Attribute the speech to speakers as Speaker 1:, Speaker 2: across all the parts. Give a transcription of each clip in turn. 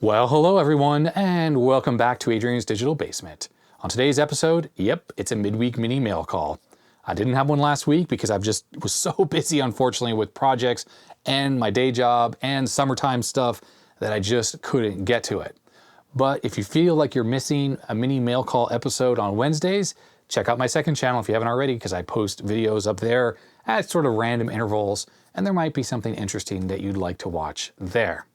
Speaker 1: Well, hello everyone, and welcome back to Adrian's Digital Basement. On today's episode, yep, it's a midweek mini mail call. I didn't have one last week because I just was so busy, unfortunately, with projects and my day job and summertime stuff that I just couldn't get to it. But if you feel like you're missing a mini mail call episode on Wednesdays, check out my second channel if you haven't already, because I post videos up there at sort of random intervals, and there might be something interesting that you'd like to watch there.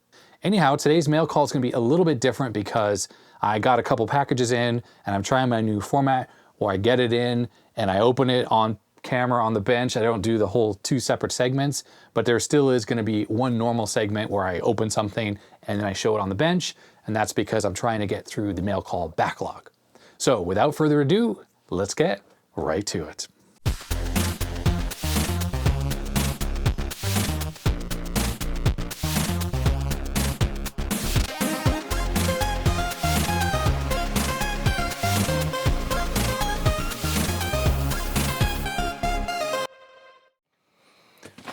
Speaker 1: Anyhow, today's mail call is going to be a little bit different because I got a couple packages in and I'm trying my new format where I get it in and I open it on camera on the bench. I don't do the whole two separate segments, but there still is going to be one normal segment where I open something and then I show it on the bench, and that's because I'm trying to get through the mail call backlog. So without further ado, let's get right to it.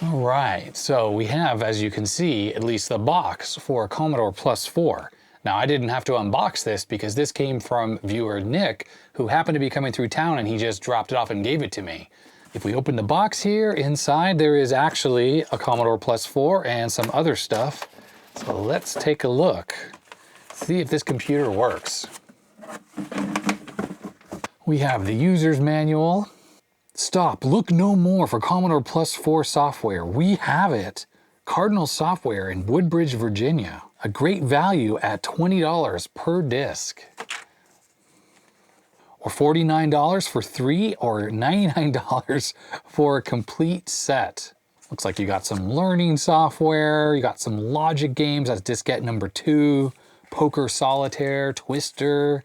Speaker 1: All right, so we have, as you can see, at least the box for Commodore Plus 4. Now, I didn't have to unbox this because this came from viewer Nick, who happened to be coming through town, and he just dropped it off and gave it to me. If we open the box here, inside there is actually a Commodore Plus 4 and some other stuff. So let's take a look, see if this computer works. We have the user's manual. Stop, look no more for Commodore Plus 4 software. We have it. Cardinal Software in Woodbridge, Virginia. A great value at $20 per disc. Or $49 for 3, or $99 for a complete set. Looks like you got some learning software, you got some logic games, that's diskette number 2, Poker Solitaire, Twister,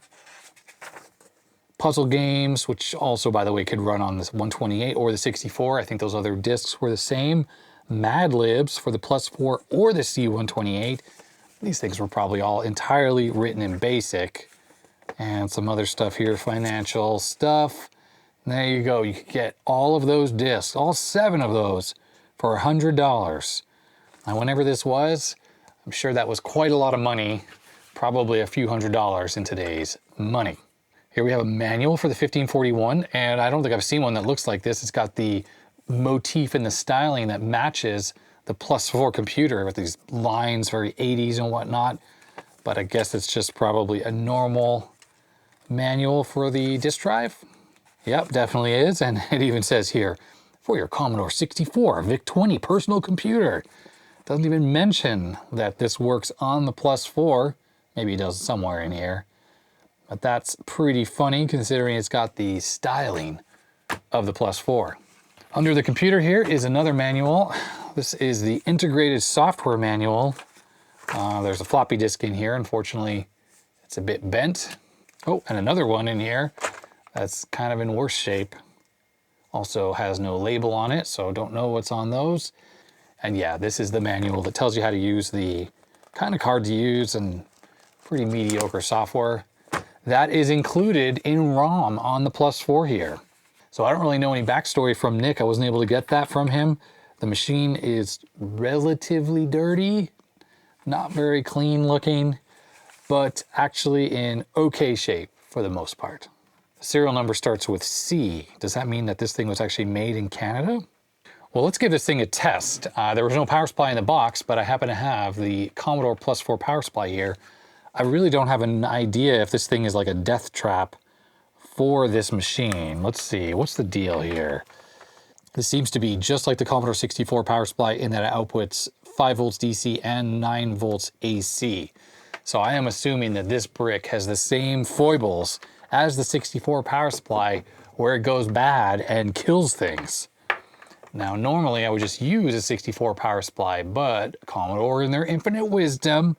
Speaker 1: puzzle games, which also, by the way, could run on the 128 or the 64. I think those other discs were the same. Mad Libs for the Plus 4 or the C128. These things were probably all entirely written in BASIC. And some other stuff here, financial stuff. And there you go, you could get all of those discs, all 7 of those, for $100. Now, whenever this was, I'm sure that was quite a lot of money, probably a few $100s in today's money. Here we have a manual for the 1541, and I don't think I've seen one that looks like this. It's got the motif and the styling that matches the Plus 4 computer with these lines, very 80s and whatnot. But I guess it's just probably a normal manual for the disk drive. Yep, definitely is. And it even says here, for your Commodore 64 VIC-20 personal computer. Doesn't even mention that this works on the Plus 4. Maybe it does somewhere in here. But that's pretty funny considering it's got the styling of the Plus 4. Under the computer here is another manual. This is the integrated software manual. There's a floppy disk in here. Unfortunately, it's a bit bent. Oh, and another one in here that's kind of in worse shape. Also has no label on it, so don't know what's on those. And yeah, this is the manual that tells you how to use the kind of hard to use and pretty mediocre software. That is included in ROM on the Plus 4 here. So I don't really know any backstory from Nick. I wasn't able to get that from him. The machine is relatively dirty, not very clean looking, but actually in okay shape for the most part. The serial number starts with C. Does that mean that this thing was actually made in Canada? Well, let's give this thing a test. There was no power supply in the box, but I happen to have the Commodore Plus 4 power supply here. I really don't have an idea if this thing is like a death trap for this machine. Let's see, what's the deal here? This seems to be just like the Commodore 64 power supply in that it outputs 5 volts DC and 9 volts AC. So I am assuming that this brick has the same foibles as the 64 power supply, where it goes bad and kills things. Now, normally I would just use a 64 power supply, but Commodore, in their infinite wisdom,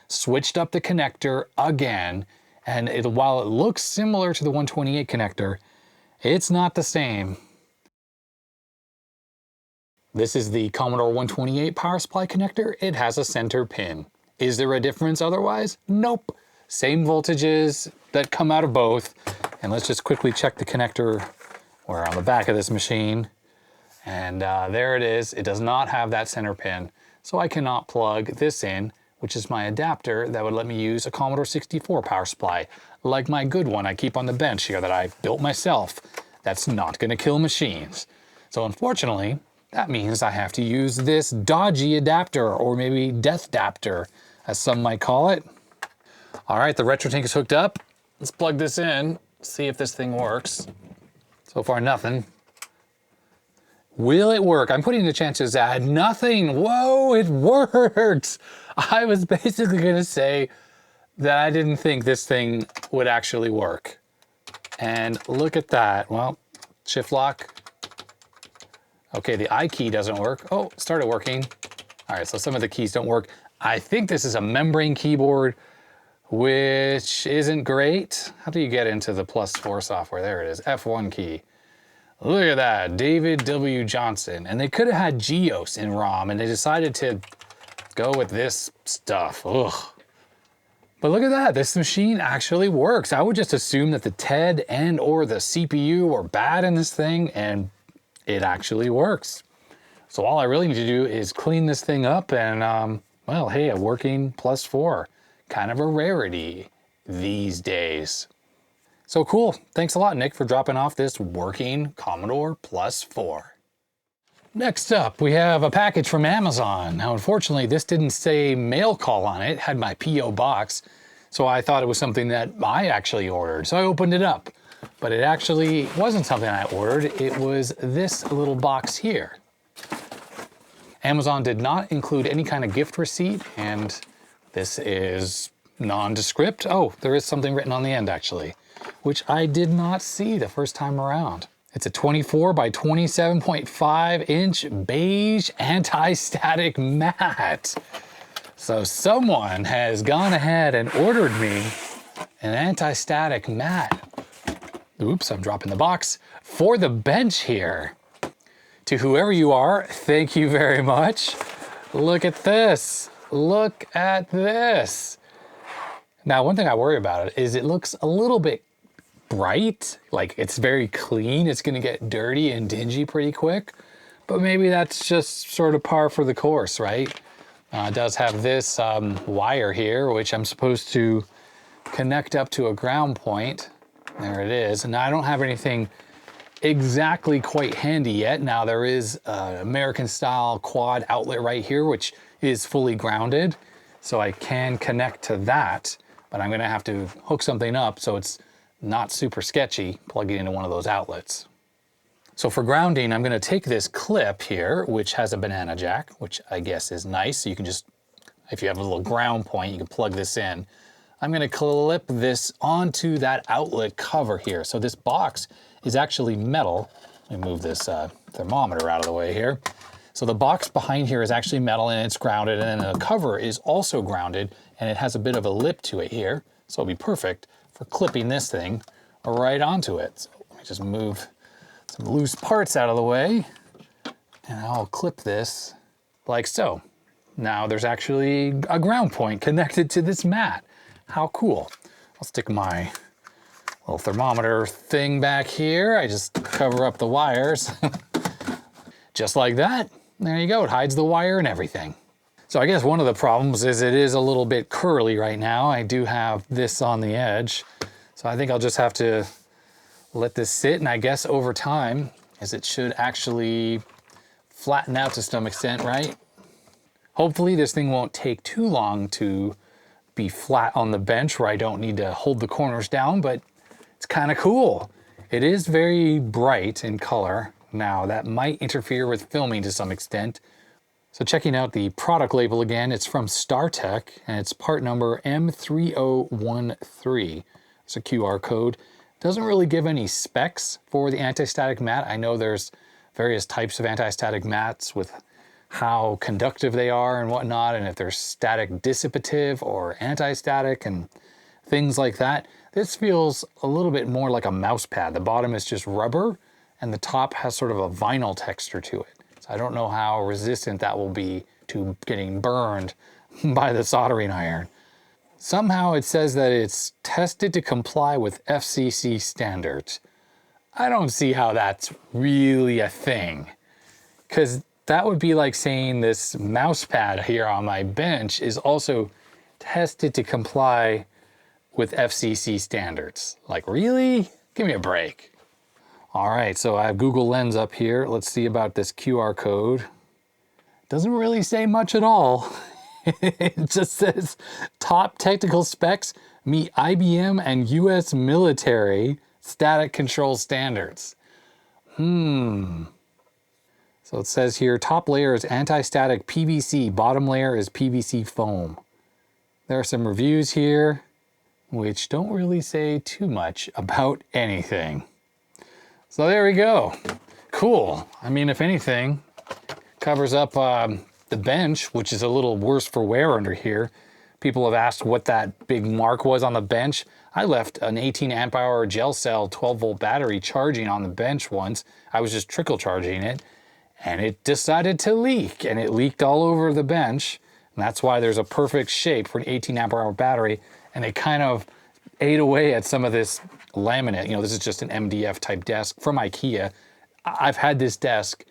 Speaker 1: switched up the connector again, and while it looks similar to the 128 connector, it's not the same. This is the Commodore 128 power supply connector. It has a center pin. Is there a difference otherwise? Nope. Same voltages that come out of both. And let's just quickly check the connector. We're on the back of this machine. And there it is. It does not have that center pin. So I cannot plug this in which is my adapter that would let me use a Commodore 64 power supply, like my good one I keep on the bench here that I built myself. That's not going to kill machines. So unfortunately, that means I have to use this dodgy adapter, or maybe death adapter, as some might call it. All right, the retro tank is hooked up. Let's plug this in, see if this thing works. So far, nothing. Will it work? I'm putting the chances at nothing. Whoa, it worked. I was basically gonna say that I didn't think this thing would actually work. And look at that. Well, shift lock. Okay, the I key doesn't work. Oh, it started working. All right, so some of the keys don't work. I think this is a membrane keyboard, which isn't great. How do you get into the +4 software? There it is, F1 key. Look at that, David W. Johnson. And they could have had Geos in ROM, and they decided to go with this stuff. Ugh. But look at that, this machine actually works. I would just assume that the TED and or the CPU are bad in this thing, and it actually works. So all I really need to do is clean this thing up and, well, hey, a working +4. Kind of a rarity these days. So cool. Thanks a lot, Nick, for dropping off this working Commodore +4. Next up, we have a package from Amazon. Now, unfortunately, this didn't say mail call on it. It had my P.O. box, so I thought it was something that I actually ordered. So I opened it up, but it actually wasn't something I ordered. It was this little box here. Amazon did not include any kind of gift receipt, and this is nondescript. Oh, there is something written on the end, actually, which I did not see the first time around. It's a 24 by 27.5 inch beige anti-static mat. So someone has gone ahead and ordered me an anti-static mat. Oops, I'm dropping the box. For the bench here. To whoever you are, thank you very much. Look at this. Look at this. Now, one thing I worry about it is it looks a little bit bright, like it's very clean. It's gonna get dirty and dingy pretty quick, but maybe that's just sort of par for the course, right? It does have this wire here, which I'm supposed to connect up to a ground point. There it is. And I don't have anything exactly quite handy yet. Now there is an American style quad outlet right here, which is fully grounded. So I can connect to that, but I'm gonna have to hook something up so it's not super sketchy, plug it into one of those outlets. So for grounding, I'm gonna take this clip here, which has a banana jack, which I guess is nice. So you can just, if you have a little ground point, you can plug this in. I'm gonna clip this onto that outlet cover here. So this box is actually metal. Let me move this thermometer out of the way here. So the box behind here is actually metal and it's grounded, and then the cover is also grounded, and it has a bit of a lip to it here. So it'll be perfect for clipping this thing right onto it. So let me just move some loose parts out of the way, and I'll clip this like so. Now there's actually a ground point connected to this mat. How cool. I'll stick my little thermometer thing back here. I just cover up the wires. Just like that. There you go, it hides the wire and everything. So I guess one of the problems is it is a little bit curly right now. I do have this on the edge. So I think I'll just have to let this sit, and I guess over time, as it should actually flatten out to some extent, right? Hopefully this thing won't take too long to be flat on the bench where I don't need to hold the corners down, but it's kind of cool. It is very bright in color. Now that might interfere with filming to some extent. So checking out the product label again, it's from Startech, and it's part number M3013. It's a QR code. Doesn't really give any specs for the anti-static mat. I know there's various types of anti-static mats with how conductive they are and whatnot, and if they're static dissipative or anti-static and things like that. This feels a little bit more like a mouse pad. The bottom is just rubber, and the top has sort of a vinyl texture to it. So I don't know how resistant that will be to getting burned by the soldering iron. Somehow it says that it's tested to comply with FCC standards. I don't see how that's really a thing, because That would be like saying this mouse pad here on my bench is also tested to comply with FCC standards. Like, really? Give me a break. All right, so I have Google Lens up here. Let's see about this QR code. Doesn't really say much at all. It just says top technical specs meet IBM and US military static control standards. So it says here, top layer is anti-static PVC, bottom layer is PVC foam. There are some reviews here, which don't really say too much about anything. So there we go. Cool. I mean, if anything, covers up the bench, which is a little worse for wear under here. People have asked what that big mark was on the bench. I left an 18 amp hour gel cell 12 volt battery charging on the bench once. I was just trickle charging it and it decided to leak, and it leaked all over the bench. And that's why there's a perfect shape for an 18 amp hour battery. And it kind of ate away at some of this laminate. You know, this is just an MDF type desk from IKEA. I've had this desk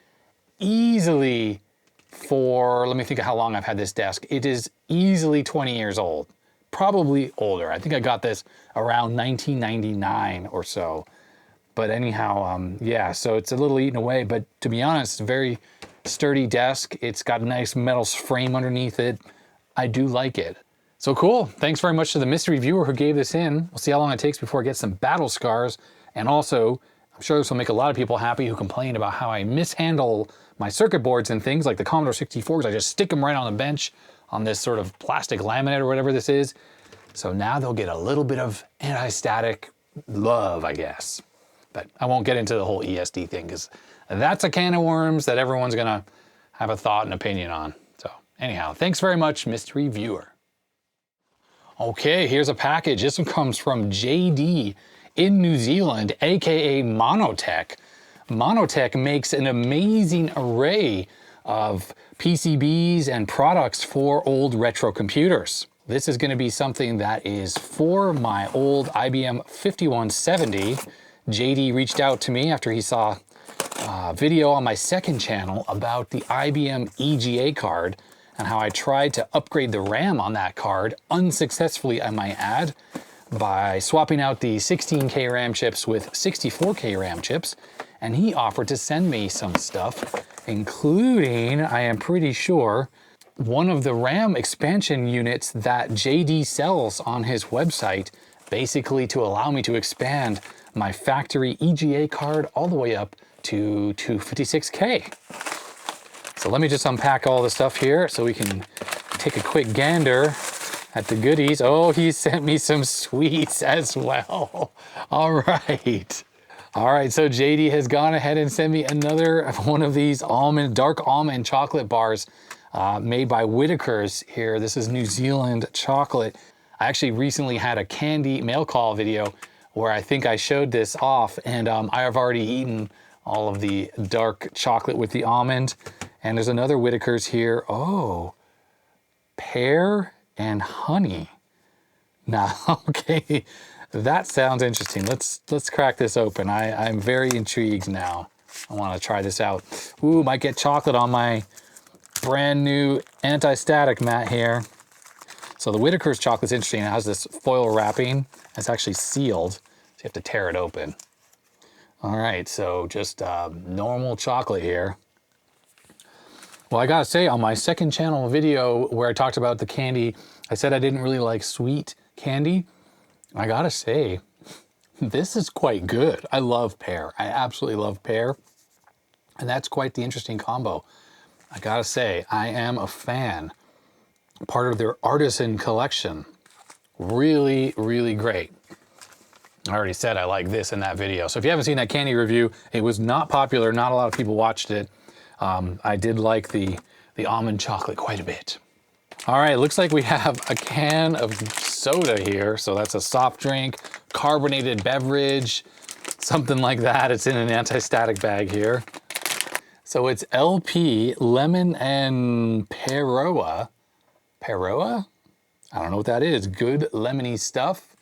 Speaker 1: easily for, let me think of how long I've had this desk. It is easily 20 years old, probably older. I think I got this around 1999 or so. But anyhow, yeah, so it's a little eaten away, but to be honest, it's a very sturdy desk. It's got a nice metal frame underneath it. I do like it. So cool. Thanks very much to the mystery viewer who gave this in. We'll see how long it takes before it gets some battle scars. And also, I'm sure this will make a lot of people happy who complain about how I mishandle my circuit boards and things like the Commodore 64s. I just stick them right on the bench on this sort of plastic laminate or whatever this is. So now they'll get a little bit of anti-static love, I guess. But I won't get into the whole ESD thing because that's a can of worms that everyone's gonna have a thought and opinion on. So anyhow, thanks very much, mystery viewer. Okay, here's a package. This one comes from JD in New Zealand, aka Monotech. Monotech makes an amazing array of PCBs and products for old retro computers. This is going to be something that is for my old IBM 5170. JD reached out to me after he saw a video on my second channel about the IBM EGA card and how I tried to upgrade the RAM on that card, unsuccessfully I might add, by swapping out the 16K RAM chips with 64K RAM chips. And he offered to send me some stuff, including, I am pretty sure, one of the RAM expansion units that JD sells on his website, basically to allow me to expand my factory EGA card all the way up to 256K. So let me just unpack all the stuff here so we can take a quick gander at the goodies. Oh, he sent me some sweets as well. All right. All right, so JD has gone ahead and sent me another one of these dark almond chocolate bars made by Whittaker's here. This is New Zealand chocolate. I actually recently had a candy mail call video where I think I showed this off, and I have already eaten all of the dark chocolate with the almond. And there's another Whittaker's here. Oh, pear and honey. Now, okay, that sounds interesting. Let's crack this open. I'm very intrigued now. I want to try this out. Ooh, might get chocolate on my brand new anti-static mat here. So the Whittaker's chocolate's interesting. It has this foil wrapping. It's actually sealed, so you have to tear it open. All right, so just normal chocolate here. Well, I gotta say, on my second channel video where I talked about the candy, I said I didn't really like sweet candy. I gotta say, this is quite good. I love pear. I absolutely love pear. And that's quite the interesting combo. I gotta say, I am a fan. Part of their artisan collection. Really, really great. I already said I like this in that video. So if you haven't seen that candy review, it was not popular. Not a lot of people watched it. I did like the almond chocolate quite a bit. All right, looks like we have a can of soda here. So that's a soft drink, carbonated beverage, something like that. It's in an anti-static bag here. So it's LP, lemon and peroa. Peroa? I don't know what that is. Good lemony stuff.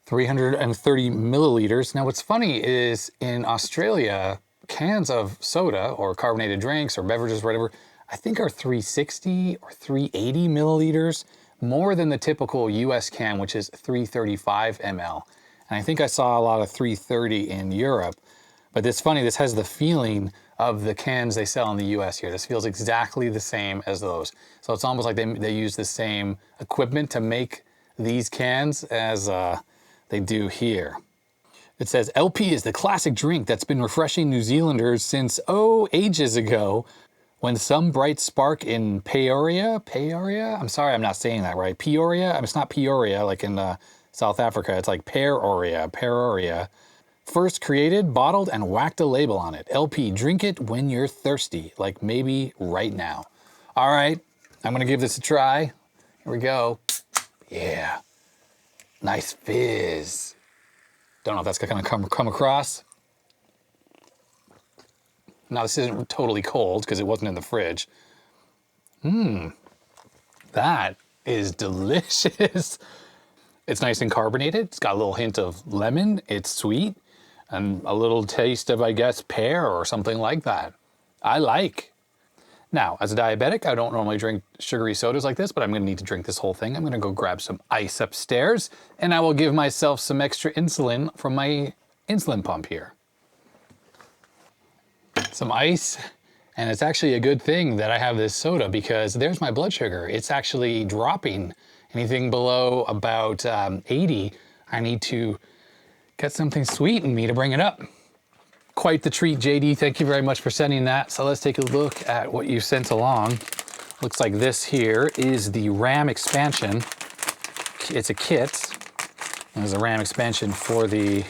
Speaker 1: 330 milliliters. Now what's funny is in Australia, cans of soda or carbonated drinks or beverages, whatever, I think are 360 or 380 milliliters, more than the typical US can, which is 335 ml. And I think I saw a lot of 330 in Europe. But it's funny, this has the feeling of the cans they sell in the US here. This feels exactly the same as those. So it's almost like they use the same equipment to make these cans as they do here. It says, LP is the classic drink that's been refreshing New Zealanders since, ages ago, when some bright spark in Peoria? I'm sorry, I'm not saying that right. Peoria? It's not Peoria like in South Africa. It's like Peoria. First created, bottled, and whacked a label on it. LP, drink it when you're thirsty, like maybe right now. All right, I'm gonna give this a try. Here we go. Yeah, nice fizz. Don't know if that's gonna come across. Now this isn't totally cold because it wasn't in the fridge. That is delicious. It's nice and carbonated. It's got a little hint of lemon. It's sweet. And a little taste of, I guess, pear or something like that. I like. Now, as a diabetic, I don't normally drink sugary sodas like this, but I'm gonna need to drink this whole thing. I'm gonna go grab some ice upstairs, and I will give myself some extra insulin from my insulin pump here. Some ice, and it's actually a good thing that I have this soda because there's my blood sugar. It's actually dropping. Anything below about 80, I need to get something sweet in me to bring it up. Quite the treat, JD. Thank you very much for sending that. So let's take a look at what you sent along. Looks like this here is the RAM expansion. It's a kit. There's a RAM expansion for the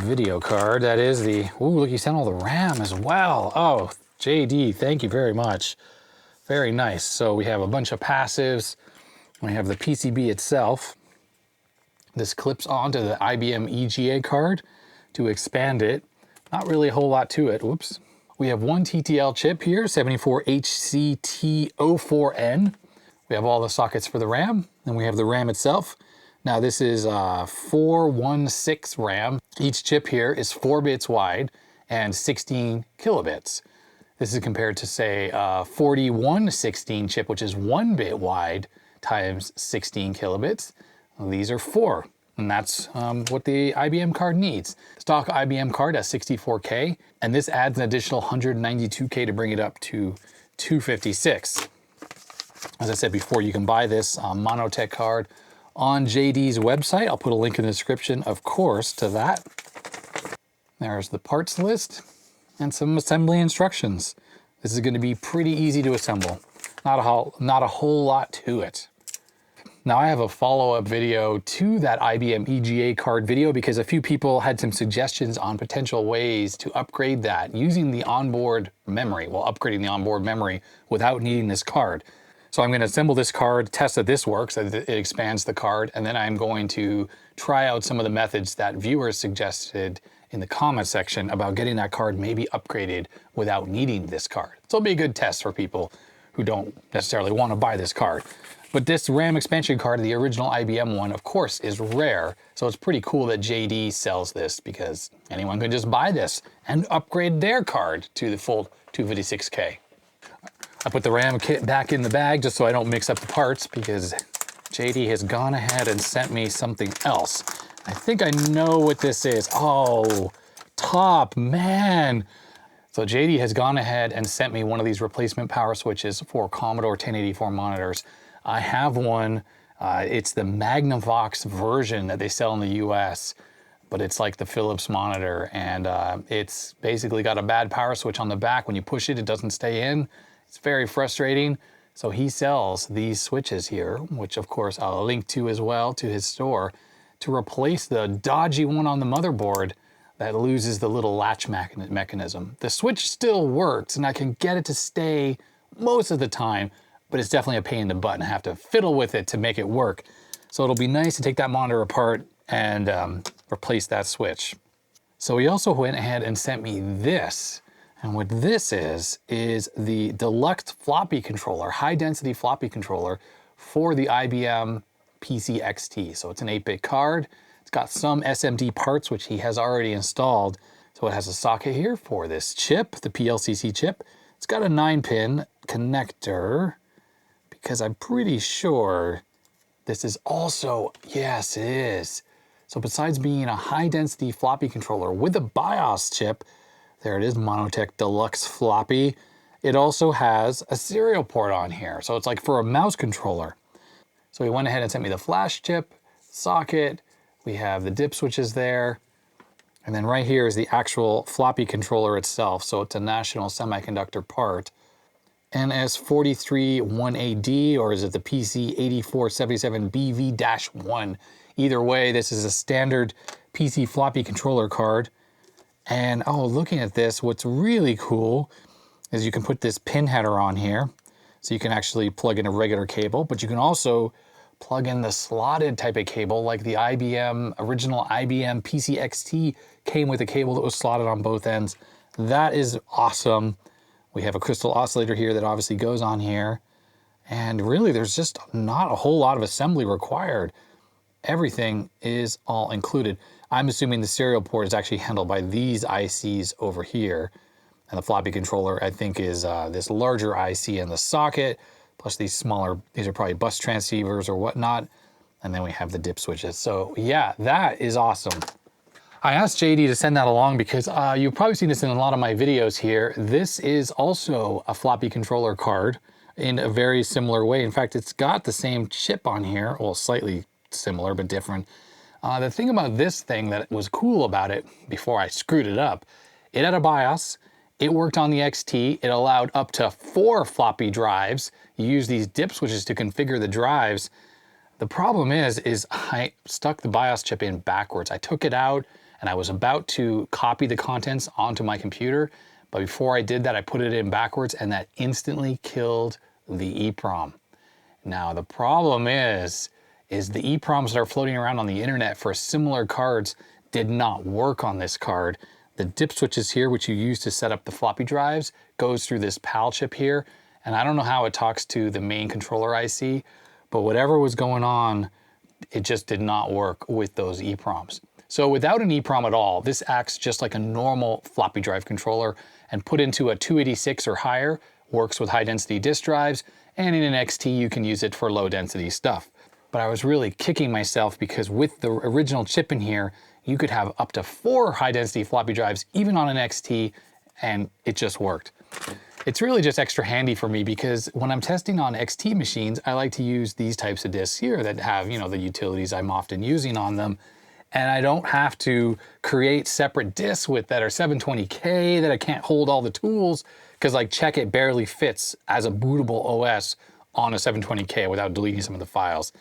Speaker 1: video card. That is the, ooh, look, you sent all the RAM as well. Oh, JD, thank you very much. Very nice. So we have a bunch of passives. We have the PCB itself. This clips onto the IBM EGA card to expand it. Not really a whole lot to it. Whoops. We have one TTL chip here, 74HCT04N. We have all the sockets for the RAM, and we have the RAM itself. Now this is 416 RAM. Each chip here is 4 bits wide and 16 kilobits. This is compared to, say, 4116 chip, which is 1 bit wide times 16 kilobits. Well, these are 4, and that's what the IBM card needs. The stock IBM card has 64K, and this adds an additional 192K to bring it up to 256. As I said before, you can buy this Monotech card on JD's website. I'll put a link in the description, of course, to that. There's the parts list and some assembly instructions. This is going to be pretty easy to assemble. Not a whole lot to it. Now I have a follow-up video to that IBM EGA card video because a few people had some suggestions on potential ways to upgrade that using the onboard memory, well, upgrading the onboard memory without needing this card. So I'm going to assemble this card, test that this works, that it expands the card, and then I'm going to try out some of the methods that viewers suggested in the comment section about getting that card maybe upgraded without needing this card. So it'll be a good test for people who don't necessarily want to buy this card. But this RAM expansion card, the original IBM one, of course, is rare. So it's pretty cool that JD sells this because anyone can just buy this and upgrade their card to the full 256K. I put the RAM kit back in the bag just so I don't mix up the parts because JD has gone ahead and sent me something else. I think I know what this is. Oh, top, man. So JD has gone ahead and sent me one of these replacement power switches for Commodore 1084 monitors. I have one. It's the Magnavox version that they sell in the US, but it's like the Philips monitor, and it's basically got a bad power switch on the back. When you push it, it doesn't stay in. It's very frustrating. So he sells these switches here, which of course I'll link to as well to his store, to replace the dodgy one on the motherboard that loses the little latch mechanism. The switch still works, and I can get it to stay most of the time, but it's definitely a pain in the butt and I have to fiddle with it to make it work. So it'll be nice to take that monitor apart and replace that switch. So he also went ahead and sent me this. And what this is the Deluxe Floppy Controller, high density floppy controller for the IBM PC XT. So it's an 8-bit card. It's got some SMD parts, which he has already installed. So it has a socket here for this chip, the PLCC chip. It's got a 9-pin connector because I'm pretty sure this is also, yes, it is. So besides being a high-density floppy controller with a BIOS chip, there it is, Monotech Deluxe Floppy, it also has a serial port on here. So it's like for a mouse controller. So he went ahead and sent me the flash chip, socket, we have the dip switches there, and then right here is the actual floppy controller itself. So it's a national semiconductor part. NS4318D, or is it the PC8477BV-1? Either way, this is a standard PC floppy controller card. And oh, looking at this, what's really cool is you can put this pin header on here. So you can actually plug in a regular cable, but you can also plug in the slotted type of cable like the original IBM PCXT came with a cable that was slotted on both ends. That is awesome. We have a crystal oscillator here that obviously goes on here. And really, there's just not a whole lot of assembly required. Everything is all included. I'm assuming the serial port is actually handled by these ICs over here. And the floppy controller, I think, is this larger IC in the socket, plus these smaller, these are probably bus transceivers or whatnot. And then we have the dip switches. So yeah, that is awesome. I asked JD to send that along because you've probably seen this in a lot of my videos here. This is also a floppy controller card in a very similar way. In fact, it's got the same chip on here, well, slightly similar, but different. The thing about this thing that was cool about it before I screwed it up, it had a BIOS, it worked on the XT, it allowed up to 4 floppy drives. You use these dip switches to configure the drives. The problem is I stuck the BIOS chip in backwards. I took it out and I was about to copy the contents onto my computer, but before I did that, I put it in backwards and that instantly killed the EEPROM. Now, the problem is the EEPROMs that are floating around on the internet for similar cards did not work on this card. The dip switches here, which you use to set up the floppy drives, goes through this PAL chip here, and I don't know how it talks to the main controller IC, but whatever was going on, it just did not work with those EEPROMs. So without an EEPROM at all, this acts just like a normal floppy drive controller, and put into a 286 or higher, works with high density disk drives, and in an XT you can use it for low density stuff. But I was really kicking myself because with the original chip in here, you could have up to 4 high density floppy drives even on an XT, and it just worked. It's really just extra handy for me because when I'm testing on XT machines, I like to use these types of disks here that have, you know, the utilities I'm often using on them. And I don't have to create separate disks that are 720K that I can't hold all the tools because like Check It barely fits as a bootable OS on a 720K without deleting some of the files.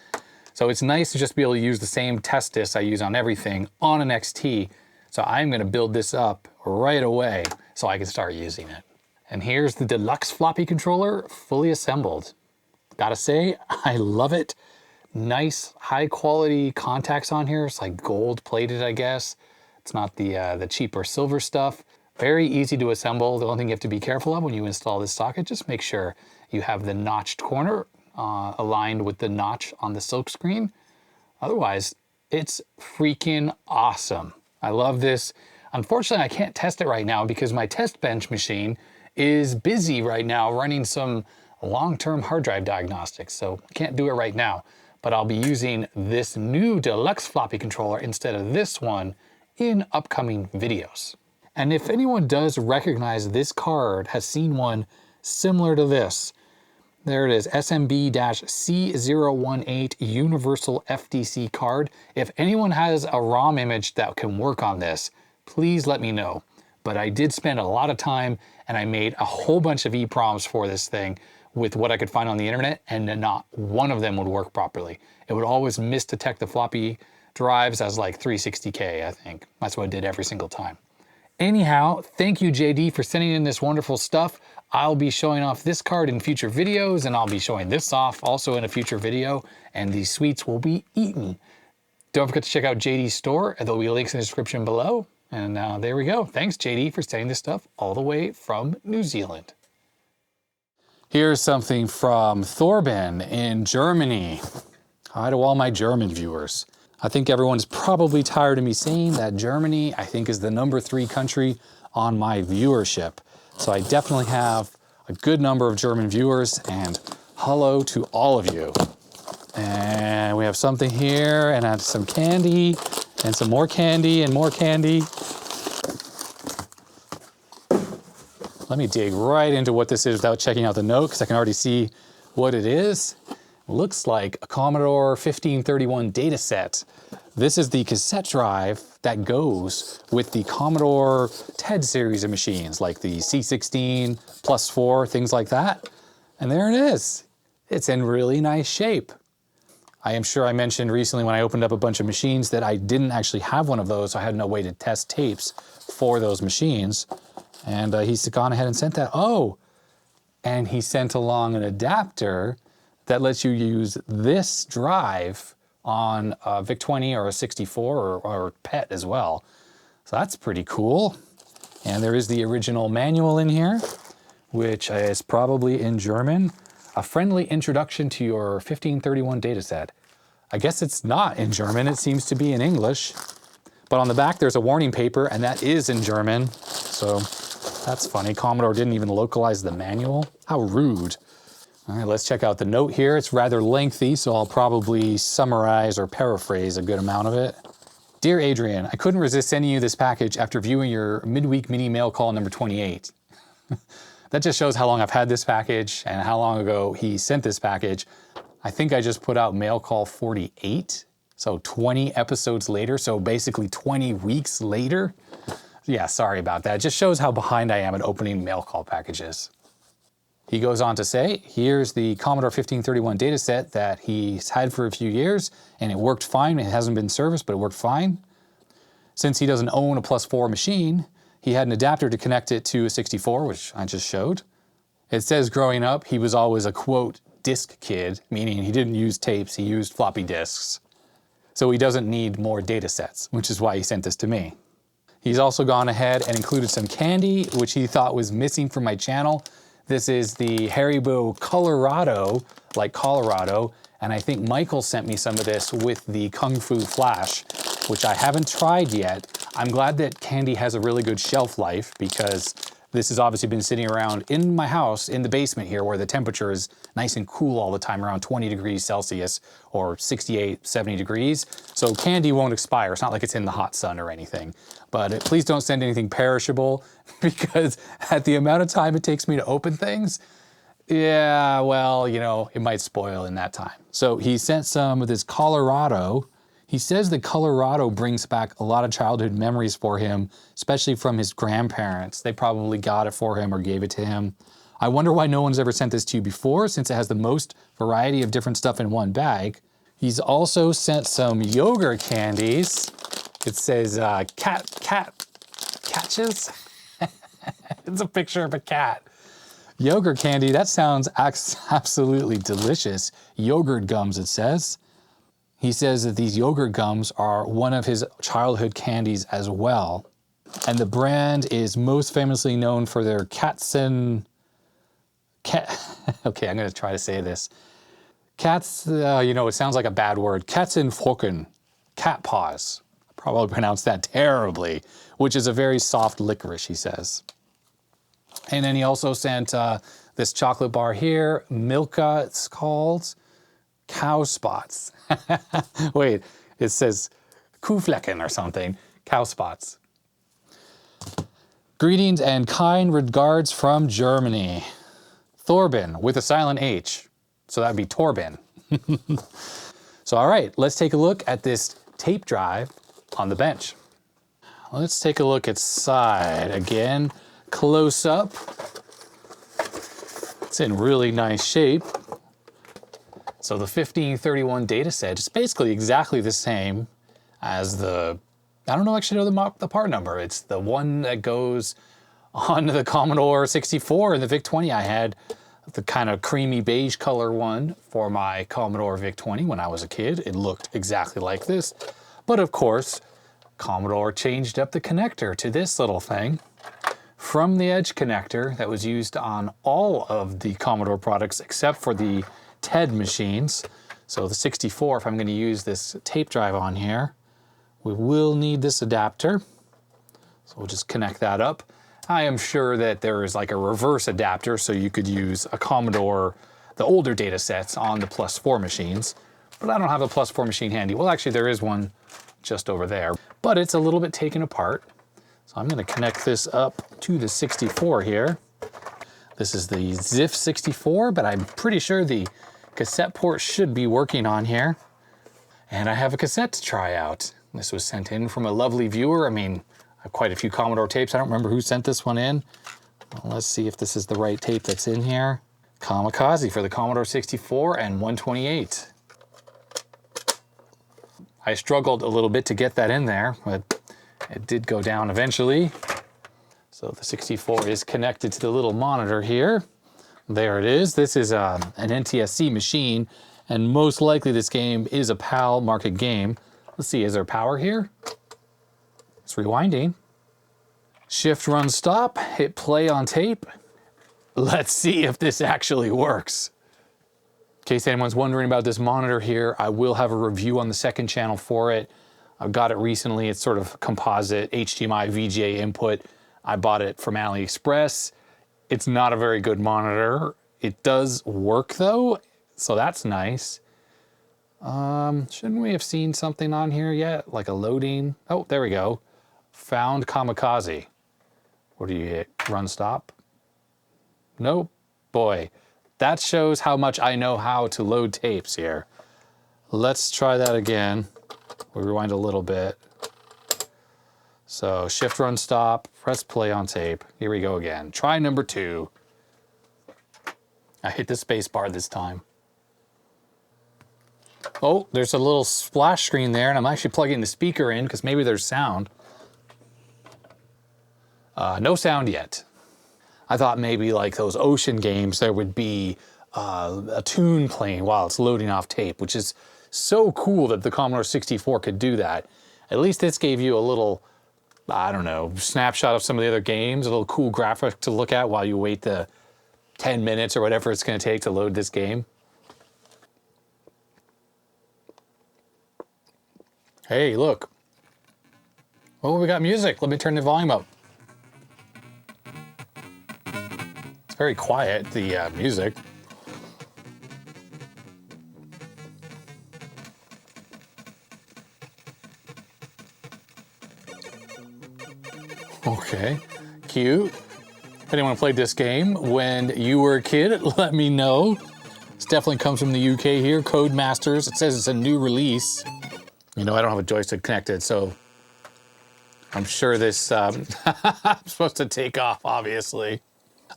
Speaker 1: So it's nice to just be able to use the same test disks I use on everything on an XT. So I'm going to build this up right away so I can start using it. And here's the Deluxe Floppy Controller fully assembled. Gotta say, I love it. Nice high quality contacts on here. It's like gold plated, I guess. It's not the cheaper silver stuff. Very easy to assemble. The only thing you have to be careful of when you install this socket, just make sure you have the notched corner aligned with the notch on the silk screen. Otherwise, it's freaking awesome. I love this. Unfortunately, I can't test it right now because my test bench machine is busy right now running some long-term hard drive diagnostics, so I can't do it right now. But I'll be using this new Deluxe Floppy Controller instead of this one in upcoming videos. And if anyone does recognize this card, has seen one similar to this, there it is, SMB-C018 Universal FDC card. If anyone has a ROM image that can work on this, please let me know. But I did spend a lot of time and I made a whole bunch of EEPROMs for this thing with what I could find on the internet, and not one of them would work properly. It would always misdetect the floppy drives as like 360K, I think. That's what I did every single time. Anyhow, thank you, JD, for sending in this wonderful stuff. I'll be showing off this card in future videos, and I'll be showing this off also in a future video, and these sweets will be eaten. Don't forget to check out JD's store, and there'll be links in the description below. And there we go. Thanks, JD, for sending this stuff all the way from New Zealand. Here's something from Thorben in Germany. Hi to all my German viewers. I think everyone's probably tired of me saying that Germany, I think, is the #3 country on my viewership. So I definitely have a good number of German viewers, and hello to all of you. And we have something here, and I have some candy, and some more candy, and more candy. Let me dig right into what this is without checking out the note, because I can already see what it is. It looks like a Commodore 1531 Datasette. This is the cassette drive that goes with the Commodore TED series of machines, like the C16, +4, things like that. And there it is. It's in really nice shape. I am sure I mentioned recently when I opened up a bunch of machines that I didn't actually have one of those, so I had no way to test tapes for those machines. And he's gone ahead and sent that. Oh, and he sent along an adapter that lets you use this drive on a VIC-20 or a 64 or PET as well. So that's pretty cool. And there is the original manual in here, which is probably in German. A friendly introduction to your 1531 Datasette. I guess it's not in German, it seems to be in English. But on the back there's a warning paper, and that is in German. So that's funny. Commodore didn't even localize the manual. How rude. All right, let's check out the note here. It's rather lengthy, so I'll probably summarize or paraphrase a good amount of it. Dear Adrian, I couldn't resist sending you this package after viewing your Midweek-Mini-Mail-Call number 28. That just shows how long I've had this package and how long ago he sent this package. I think I just put out Mail Call 48, so 20 episodes later, so basically 20 weeks later. Yeah, sorry about that. It just shows how behind I am at opening mail call packages. He goes on to say, here's the Commodore 1531 Datasette that he's had for a few years, and it worked fine. It hasn't been serviced, but it worked fine. Since he doesn't own a +4 machine, he had an adapter to connect it to a 64, which I just showed. It says growing up, he was always a, quote, disc kid, meaning he didn't use tapes, he used floppy disks. So he doesn't need more datasets, which is why he sent this to me. He's also gone ahead and included some candy, which he thought was missing from my channel. This is the Haribo Colorado, like Colorado, and I think Michael sent me some of this with the Kung Fu Flash, which I haven't tried yet. I'm glad that candy has a really good shelf life, because this has obviously been sitting around in my house, in the basement here, where the temperature is nice and cool all the time, around 20 degrees Celsius or 68, 70 degrees. So candy won't expire. It's not like it's in the hot sun or anything. But please don't send anything perishable, because at the amount of time it takes me to open things, yeah, well, you know, it might spoil in that time. So he sent some of this Colorado. He says that Colorado brings back a lot of childhood memories for him, especially from his grandparents. They probably got it for him or gave it to him. I wonder why no one's ever sent this to you before, since it has the most variety of different stuff in one bag. He's also sent some yogurt candies. It says catches. It's a picture of a cat. Yogurt candy, that sounds absolutely delicious. Yogurt gums, it says. He says that these yogurt gums are one of his childhood candies as well. And the brand is most famously known for their okay, I'm gonna try to say this. You know, it sounds like a bad word. Katzenpfoten, cat paws. I probably pronounced that terribly, which is a very soft licorice, he says. And then he also sent this chocolate bar here, Milka, it's called. Cow spots. Wait, it says Kuhflecken or something. Cow spots. Greetings and kind regards from Germany. Thorben with a silent H. So that'd be Torben. So all right, let's take a look at this tape drive on the bench. Let's take a look at side again. Close up. It's in really nice shape. So the 1531 Datasette is basically exactly the same as the, I don't know actually know the part number. It's the one that goes on the Commodore 64 and the VIC-20. I had the kind of creamy beige color one for my Commodore VIC-20 when I was a kid. It looked exactly like this. But of course, Commodore changed up the connector to this little thing. From the edge connector that was used on all of the Commodore products except for the TED machines. So the 64, if I'm going to use this tape drive on here, we will need this adapter. So we'll just connect that up. I am sure that there is like a reverse adapter, so you could use a Commodore, the older data sets on the Plus 4 machines, but I don't have a Plus 4 machine handy. Well, actually there is one just over there, but it's a little bit taken apart. So I'm going to connect this up to the 64 here. This is the ZIF 64, but I'm pretty sure the cassette port should be working on here. And I have a cassette to try out. This was sent in from a lovely viewer. I mean, I have quite a few Commodore tapes. I don't remember who sent this one in. Well, let's see if this is the right tape that's in here. KAMIKAZE for the Commodore 64 and 128. I struggled a little bit to get that in there, but it did go down eventually. So the 64 is connected to the little monitor here. There it is. This is an NTSC machine, and most likely this game is a PAL market game. Let's see, is there power here? It's rewinding. Shift, run, stop, hit play on tape. Let's see if this actually works. In case anyone's wondering about this monitor here, I will have a review on the second channel for it. I got it recently. It's sort of composite HDMI VGA input. I bought it from AliExpress. It's not a very good monitor. It does work though, so that's nice. Shouldn't we have seen something on here yet? Like a loading? Oh, there we go. Found KAMIKAZE. What do you hit? Run, stop? Nope. Boy, that shows how much I know how to load tapes here. Let's try that again. We'll rewind a little bit. So shift, run, stop, press play on tape. Here we go again. Try number 2. I hit the space bar this time. Oh, there's a little splash screen there, and I'm actually plugging the speaker in because maybe there's sound. No sound yet. I thought maybe like those ocean games, there would be a tune playing while it's loading off tape, which is so cool that the Commodore 64 could do that. At least this gave you a little, I don't know, snapshot of some of the other games, a little cool graphic to look at while you wait the 10 minutes or whatever it's going to take to load this game. Hey, look. Oh, we got music. Let me turn the volume up. It's very quiet, the music. Okay, cute. If anyone played this game when you were a kid, let me know. This definitely comes from the UK here, Codemasters. It says it's a new release. You know, I don't have a joystick connected, so I'm sure this, I'm supposed to take off, obviously.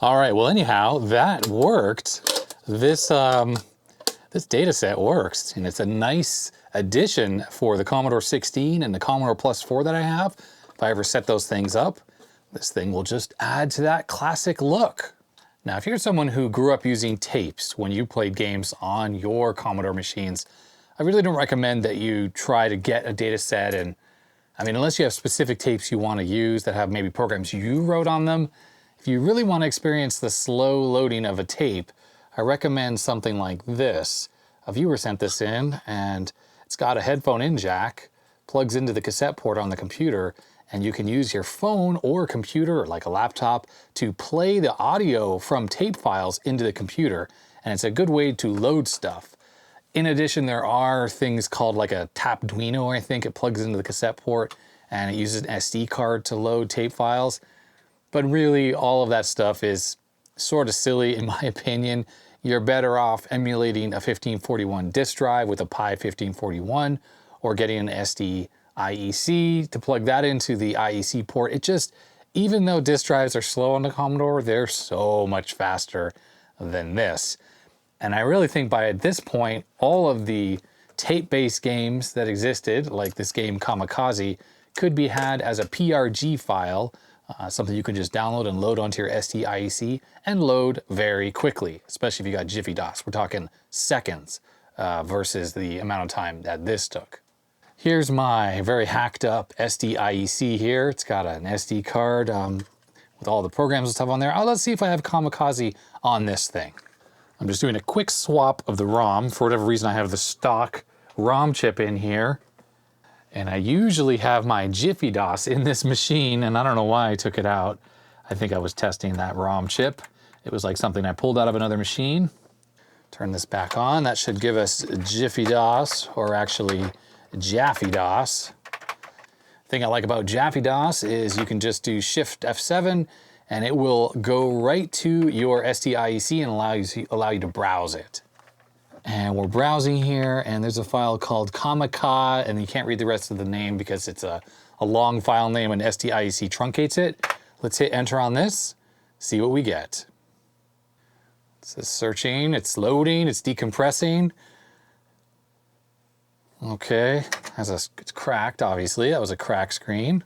Speaker 1: All right, well, anyhow, that worked. This data set works, and it's a nice addition for the Commodore 16 and the Commodore Plus 4 that I have. If I ever set those things up, this thing will just add to that classic look. Now, if you're someone who grew up using tapes when you played games on your Commodore machines, I really don't recommend that you try to get a data set. And I mean, unless you have specific tapes you want to use that have maybe programs you wrote on them, if you really want to experience the slow loading of a tape, I recommend something like this. A viewer sent this in, and it's got a headphone in jack, plugs into the cassette port on the computer, and you can use your phone or computer, or like a laptop, to play the audio from tape files into the computer. And it's a good way to load stuff. In addition, there are things called like a Tapduino, I think. It plugs into the cassette port and it uses an SD card to load tape files. But really, all of that stuff is sort of silly, in my opinion. You're better off emulating a 1541 disk drive with a Pi 1541, or getting an SD IEC to plug that into the IEC port. It just, even though disk drives are slow on the Commodore, they're so much faster than this. And I really think by this point, all of the tape-based games that existed, like this game KAMIKAZE, could be had as a PRG file, something you can just download and load onto your SD IEC and load very quickly, especially if you got Jiffy DOS. We're talking seconds versus the amount of time that this took. Here's my very hacked up SD IEC here. It's got an SD card with all the programs and stuff on there. Let's see if I have KAMIKAZE on this thing. I'm just doing a quick swap of the ROM. For whatever reason, I have the stock ROM chip in here. And I usually have my Jiffy DOS in this machine, and I don't know why I took it out. I think I was testing that ROM chip. It was like something I pulled out of another machine. Turn this back on. That should give us Jiffy DOS, or actually Jaffy DOS. The thing I like about Jaffy DOS is you can just do Shift F7 and it will go right to your SDIEC and allow you to browse it. And we're browsing here, and there's a file called KAMIKAZE, and you can't read the rest of the name because it's a long file name and SDIEC truncates it. Let's hit enter on this, see what we get. It says searching, it's loading, it's decompressing. Okay, it's cracked, obviously. That was a cracked screen.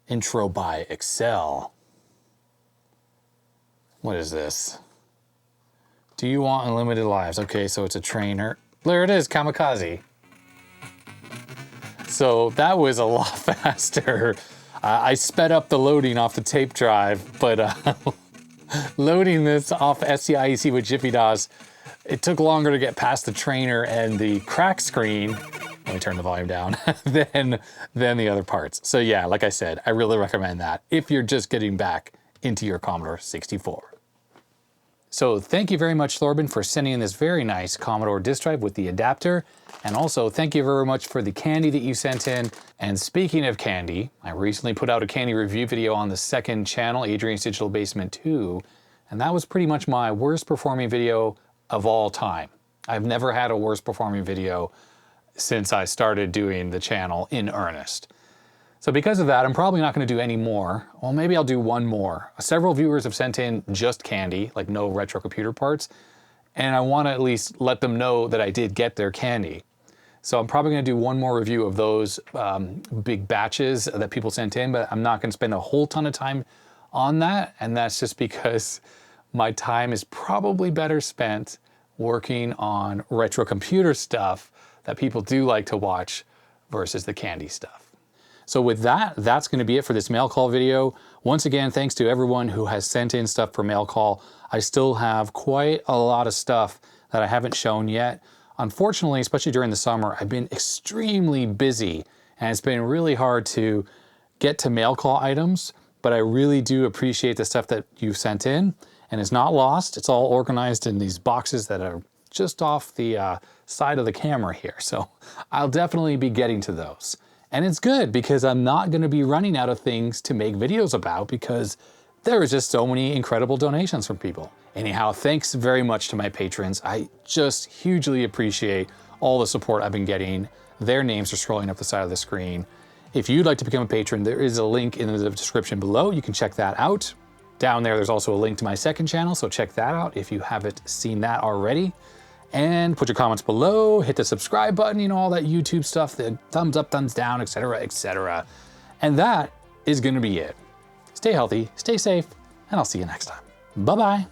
Speaker 1: Intro by Excel. What is this? Do you want unlimited lives? Okay, so it's a trainer. There it is, KAMIKAZE. So that was a lot faster. I sped up the loading off the tape drive, but loading this off SDIEC with Jiffy DOS, it took longer to get past the trainer and the crack screen, let me turn the volume down, than the other parts. So yeah, like I said, I really recommend that if you're just getting back into your Commodore 64. So thank you very much, Thorben, for sending in this very nice Commodore disk drive with the adapter. And also thank you very much for the candy that you sent in. And speaking of candy, I recently put out a candy review video on the second channel, Adrian's Digital Basement 2. And that was pretty much my worst performing video of all time. I've never had a worst performing video since I started doing the channel in earnest. So because of that, I'm probably not going to do any more. Well, maybe I'll do one more. Several viewers have sent in just candy, like no retro computer parts, and I want to at least let them know that I did get their candy. So I'm probably going to do one more review of those big batches that people sent in, but I'm not going to spend a whole ton of time on that, and that's just because my time is probably better spent working on retro computer stuff that people do like to watch versus the candy stuff. So with that, that's going to be it for this mail call video. Once again, thanks to everyone who has sent in stuff for mail call. I still have quite a lot of stuff that I haven't shown yet. Unfortunately, especially during the summer, I've been extremely busy and it's been really hard to get to mail call items, but I really do appreciate the stuff that you've sent in, and it's not lost. It's all organized in these boxes that are just off the side of the camera here. So I'll definitely be getting to those. And it's good because I'm not going to be running out of things to make videos about because there are just so many incredible donations from people. Anyhow, thanks very much to my patrons. I just hugely appreciate all the support I've been getting. Their names are scrolling up the side of the screen. If you'd like to become a patron, there is a link in the description below. You can check that out. Down there's also a link to my second channel, so check that out if you haven't seen that already. And put your comments below, hit the subscribe button, you know, all that YouTube stuff, the thumbs up, thumbs down, etc., etc. And that is going to be it. Stay healthy, stay safe, and I'll see you next time. Bye-bye.